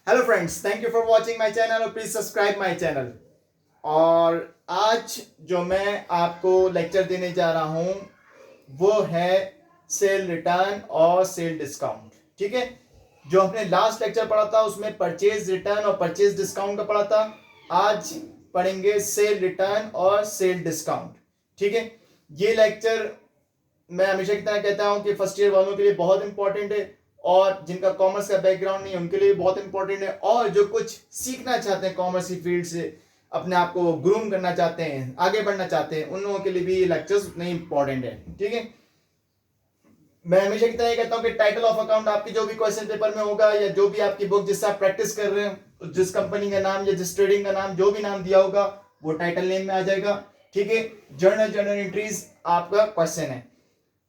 Hello friends, thank you for watching my channel और please subscribe my channel. और आज जो मैं आपको लेक्चर देने जा रहा हूं वो है सेल रिटर्न और सेल डिस्काउंट। ठीक है, जो हमने लास्ट लेक्चर पढ़ा था उसमें परचेज रिटर्न और परचेज डिस्काउंट का पढ़ा था। आज पढ़ेंगे सेल रिटर्न और सेल डिस्काउंट। ठीक है, ये लेक्चर मैं हमेशा की तरह कहता हूं कि फर्स्ट ईयर वालों के लिए बहुत इंपॉर्टेंट है और जिनका कॉमर्स का बैकग्राउंड नहीं है उनके लिए बहुत इंपॉर्टेंट है, और जो कुछ सीखना चाहते हैं कॉमर्स की फील्ड से, अपने आप को ग्रूम करना चाहते हैं, आगे बढ़ना चाहते हैं, उन लोगों के लिए भी ये लेक्चर्स उतने इंपॉर्टेंट है। ठीक है, मैं हमेशा की तरह कहता हूं कि टाइटल ऑफ अकाउंट आपकी जो भी क्वेश्चन पेपर में होगा या जो भी आपकी बुक जिससे आप प्रैक्टिस कर रहे हैं, जिस कंपनी का नाम या जिस ट्रेडिंग का नाम जो भी नाम दिया होगा वो टाइटल नेम में आ जाएगा। ठीक है, जर्नल एंट्रीज आपका क्वेश्चन है।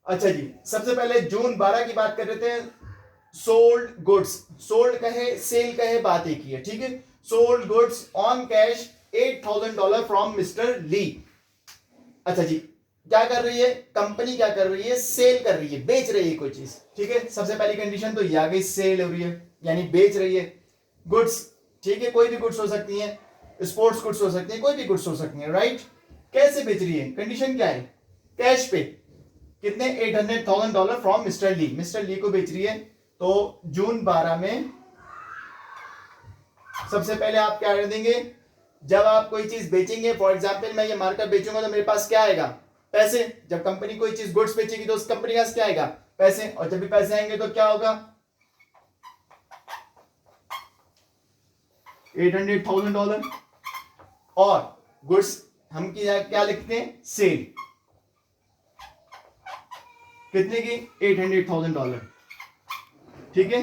अच्छा जी, सबसे पहले जून 12 की बात कर रहे थे। सोल्ड गुड्स, सोल्ड कहे सेल कहे बात एक ही है। ठीक है, sold goods on cash $8,000 from mister Lee. अच्छा जी, क्या कर रही है कंपनी, क्या कर रही है, सेल कर रही है, बेच रही है कोई चीज। ठीक है, सबसे पहली कंडीशन तो ये आ गई, सेल हो रही है यानी बेच रही है गुड्स। ठीक है, कोई भी गुड्स हो सकती हैं, स्पोर्ट्स गुड्स हो सकती हैं, कोई भी गुड्स हो सकती हैं, राइट। कैसे बेच रही है, कंडीशन क्या है, कैश पे। कितने, $800,000 फ्रॉम मिस्टर ली, मिस्टर ली को बेच रही है। तो जून 12 में सबसे पहले आप क्या कर देंगे, जब आप कोई चीज बेचेंगे, फॉर एग्जांपल मैं ये मार्कर बेचूंगा तो मेरे पास क्या आएगा, पैसे। जब कंपनी कोई चीज गुड्स बेचेगी तो उस कंपनी का क्या आएगा, पैसे। और जब भी पैसे आएंगे तो क्या होगा, $800,000। और गुड्स हम क्या लिखते हैं, सेल कितने की, $800,000। ठीक है,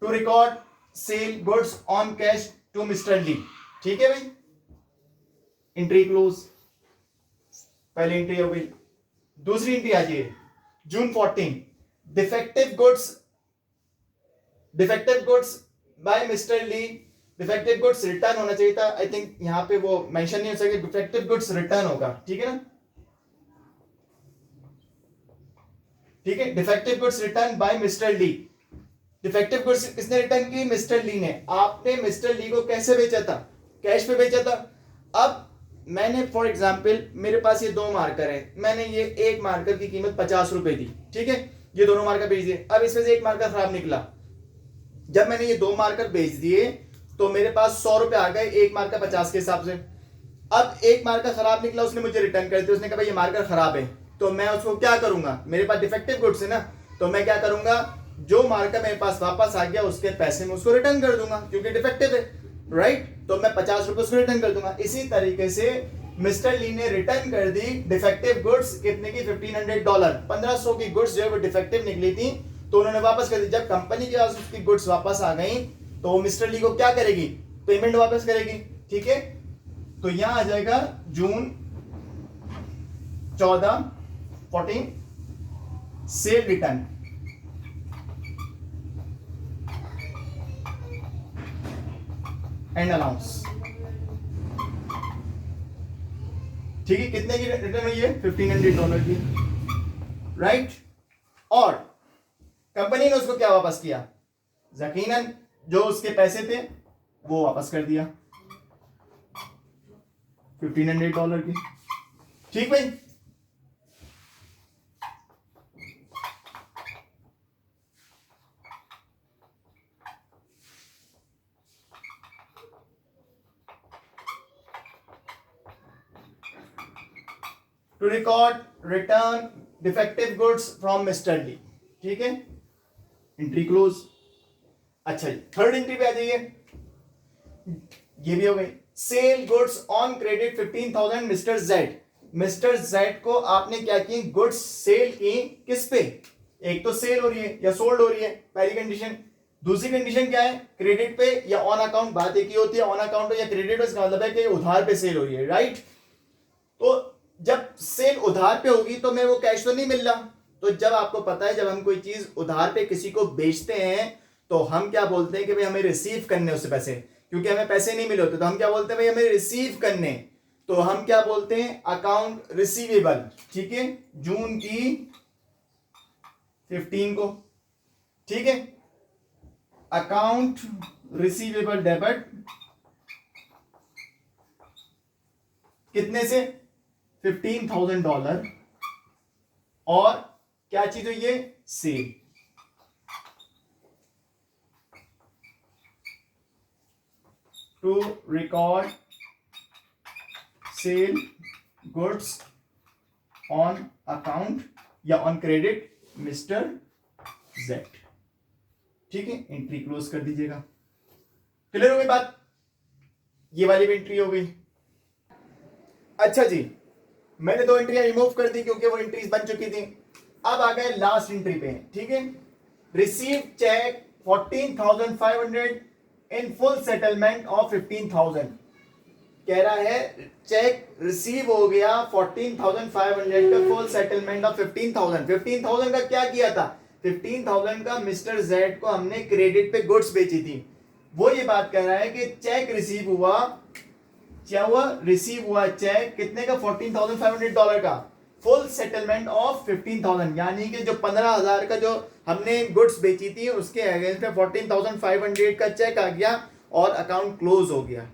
to record sale goods on cash to mister Lee. ठीक है भाई, एंट्री क्लोज, पहली एंट्री हो गई। दूसरी एंट्री आ जाइए, June 14, defective goods by mister Lee. Defective goods return होना चाहिए था, आई थिंक यहां पे वो मेंशन नहीं हो सके, डिफेक्टिव गुड्स रिटर्न होगा। ठीक है ना, ठीक है, defective goods return by mister Lee. Defective goods किसने रिटर्न की, मिस्टर ली ने। आपने मिस्टर ली को कैसे बेचा था, कैश पे बेचा था। अब मैंने फॉर एग्जांपल मेरे पास ये दो मार्कर है, मैंने ये एक मार्कर की कीमत 50 रुपए दी। ठीक है, ये दोनों मार्कर बेच दिए। अब इसमें से एक मार्कर खराब निकला, जब मैंने ये दो मार्कर बेच दिए तो मेरे पास 100 रुपए आ गए, एक मार्कर 50 के हिसाब से। अब एक मार्कर खराब निकला, उसने मुझे रिटर्न कर दिया, उसने कहा भाई ये मार्कर खराब है। तो मैं उसको क्या करूंगा, मेरे पास डिफेक्टिव गुड्स है ना, तो मैं क्या करूंगा, जो मार्कर मेरे पास वापस आ गया उसके पैसे में उसको रिटर्न कर दूंगा क्योंकि डिफेक्टिव है, राइट। तो मैं 50 रुपए उसको रिटर्न कर दूंगा। इसी तरीके से मिस्टर ली ने रिटर्न कर दी डिफेक्टिव गुड्स, कितने की, $1,500। 1500 की गुड्स जो है वो डिफेक्टिव निकली थी तो उन्होंने वापस कर दी। जब कंपनी के पास उसकी गुड्स वापस आ गई तो मिस्टर ली को क्या करेगी, पेमेंट वापस करेगी। ठीक है, तो यहां आ जाएगा जून 14 सेल रिटर्न एंड अनाउंस। ठीक है, कितने की रिटर्न हुई है, $1,500 की, राइट। और कंपनी ने उसको क्या वापस किया, यकीनन जो उसके पैसे थे वो वापस कर दिया, $1,500 की। ठीक भाई, to record return defective goods from mister Lee. ठीक है, एंट्री क्लोज। अच्छा जी, थर्ड एंट्री पे आ जाइए, ये भी हो गई, cell goods on credit 15,000 mister Z. Mister Z को आपने क्या की, गुड्स सेल की, किस पे, एक तो सेल हो रही है या सोल्ड हो रही है, पहली कंडीशन। दूसरी कंडीशन क्या है, क्रेडिट पे या ऑन अकाउंट, बात एक ही होती है, ऑन अकाउंट हो या क्रेडिट हो, इसका मतलब है कि उधार पे सेल हो रही है, राइट। तो जब सेल उधार पे होगी तो मैं वो कैश तो नहीं मिल रहा। तो जब आपको पता है जब हम कोई चीज उधार पे किसी को बेचते हैं तो हम क्या बोलते हैं कि भाई हमें रिसीव करने उससे पैसे, क्योंकि हमें पैसे नहीं मिले होते, तो हम क्या बोलते हैं भाई हमें रिसीव करने, तो हम क्या बोलते हैं अकाउंट रिसीवेबल, ठीक है, जून की 15 को, ठीक है, अकाउंट रिसीवेबल डेबिट कितने से $15,000 और क्या चीज हुई है sale, to record sale goods on account या ऑन क्रेडिट मिस्टर जेड, ठीक है, एंट्री क्लोज कर दीजिएगा। क्लियर हो गई बात, ये वाली भी एंट्री हो गई। अच्छा जी, मैंने 2 एंट्रियां रिमूव कर दी क्योंकि वो एंट्रीज बन चुकी थी। अब आ गए लास्ट एंट्री पे, ठीक है, receive cheque 14,500 in full settlement of 15,000, कह रहा है चेक रिसीव हो गया 14,500 का फुल सेटलमेंट ऑफ 15,000। 15,000 का क्या किया था, 15,000 का मिस्टर जेड को हमने क्रेडिट पे गुड्स बेची थी। वो ये बात कह रहा है कि चेक रिसीव हुआ, क्या हुआ, रिसीव हुआ चेक कितने का, $14,500 का, फुल सेटलमेंट ऑफ 15,000, यानी कि जो 15,000 का जो हमने गुड्स बेची थी उसके अगेंस्ट में 14,500 का चेक आ गया और अकाउंट क्लोज हो गया।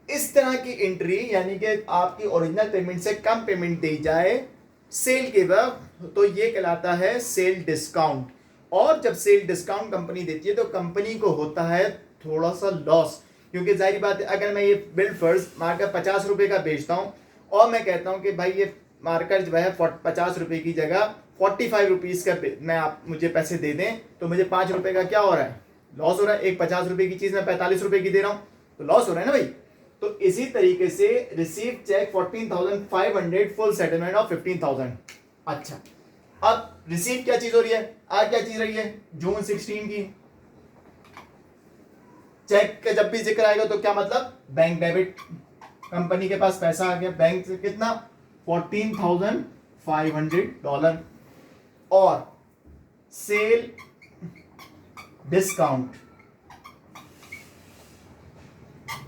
इस तरह की एंट्री, यानी कि आपकी ओरिजिनल पेमेंट से कम पेमेंट दी जाए सेल के वक्त, तो ये कहलाता है सेल डिस्काउंट। और जब सेल डिस्काउंट कंपनी देती है तो कंपनी को होता है थोड़ा सा लॉस, क्योंकि जाहिर बात है अगर मैं ये बिल्ड फर्ज मार्कर 50 रुपए का बेचता हूँ और मैं कहता हूँ कि भाई ये मार्कर जो है 50 रुपए की जगह 45 रुपीज़ का मैं आप मुझे पैसे दे दें, तो मुझे 5 रुपए का क्या हो रहा है, लॉस हो रहा है। एक 50 रुपए की चीज़ मैं 45 रुपए की दे रहा हूँ तो लॉस हो रहा है ना भाई। तो इसी तरीके से receive cheque 14,500 full settlement of 15,000। अच्छा, अब रिसीव क्या चीज हो रही है, आज क्या चीज रही है, जून 16 की। चेक का जब भी जिक्र आएगा तो क्या मतलब, बैंक डेबिट, कंपनी के पास पैसा आ गया बैंक से, कितना, $14,500 और सेल डिस्काउंट,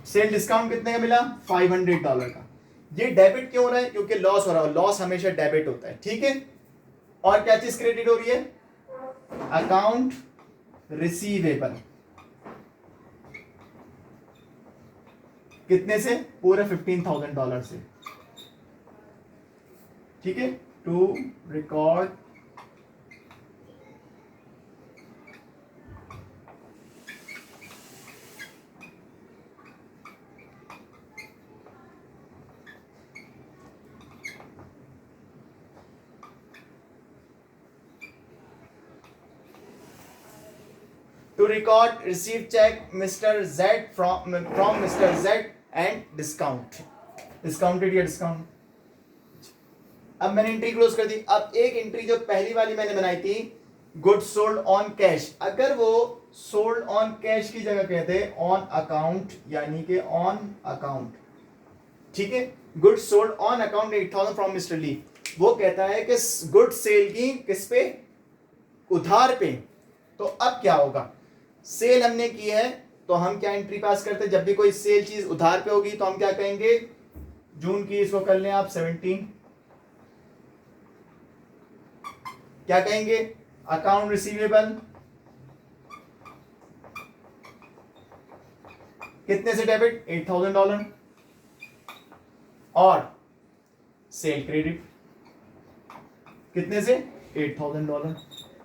सेल डिस्काउंट कितने का मिला, $500 का। ये डेबिट क्यों हो रहा है, क्योंकि लॉस हो रहा है, लॉस हमेशा डेबिट होता है, ठीक है। और क्या चीज क्रेडिट हो रही है, अकाउंट रिसीवेबल, कितने से, पूरे $15,000 से, ठीक है, to record to record receive check Mr. Z from Mr. Z and discount, discounted या discount। अब मैंने एंट्री क्लोज कर दी। अब एक एंट्री जो पहली वाली मैंने बनाई थी, गुड सोल्ड ऑन कैश, अगर वो सोल्ड ऑन कैश की जगह कहते ऑन अकाउंट, यानी कि ऑन अकाउंट, ठीक है, good sold on account 8,000 from mister Lee, वो कहता है कि गुड सेल की किस पे, उधार पे। तो अब क्या होगा, सेल हमने की है तो हम क्या एंट्री पास करते हैं, जब भी कोई सेल चीज उधार पे होगी तो हम क्या कहेंगे, जून की, इसको कर लें आप 17, क्या कहेंगे, अकाउंट रिसीवेबल कितने से डेबिट, $8,000 और सेल क्रेडिट कितने से, $8,000।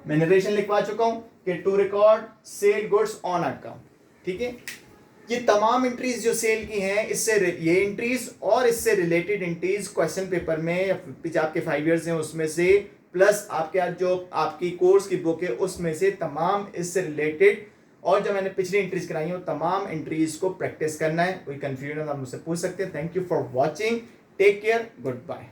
मैं नरेशन लिखवा चुका हूं कि to record sale goods on account, ठीक है। ये तमाम एंट्रीज जो सेल की हैं, इससे ये एंट्रीज और इससे रिलेटेड एंट्रीज क्वेश्चन पेपर में या आपके 5 इयर्स हैं उसमें से, प्लस आपके जो आपकी कोर्स की बुक है उसमें से, तमाम इससे रिलेटेड और जो मैंने पिछली एंट्रीज कराई हैं तमाम एंट्रीज को प्रैक्टिस करना है। कोई कंफ्यूजन आप मुझसे पूछ सकते हैं। Thank you for watching, take care, good bye.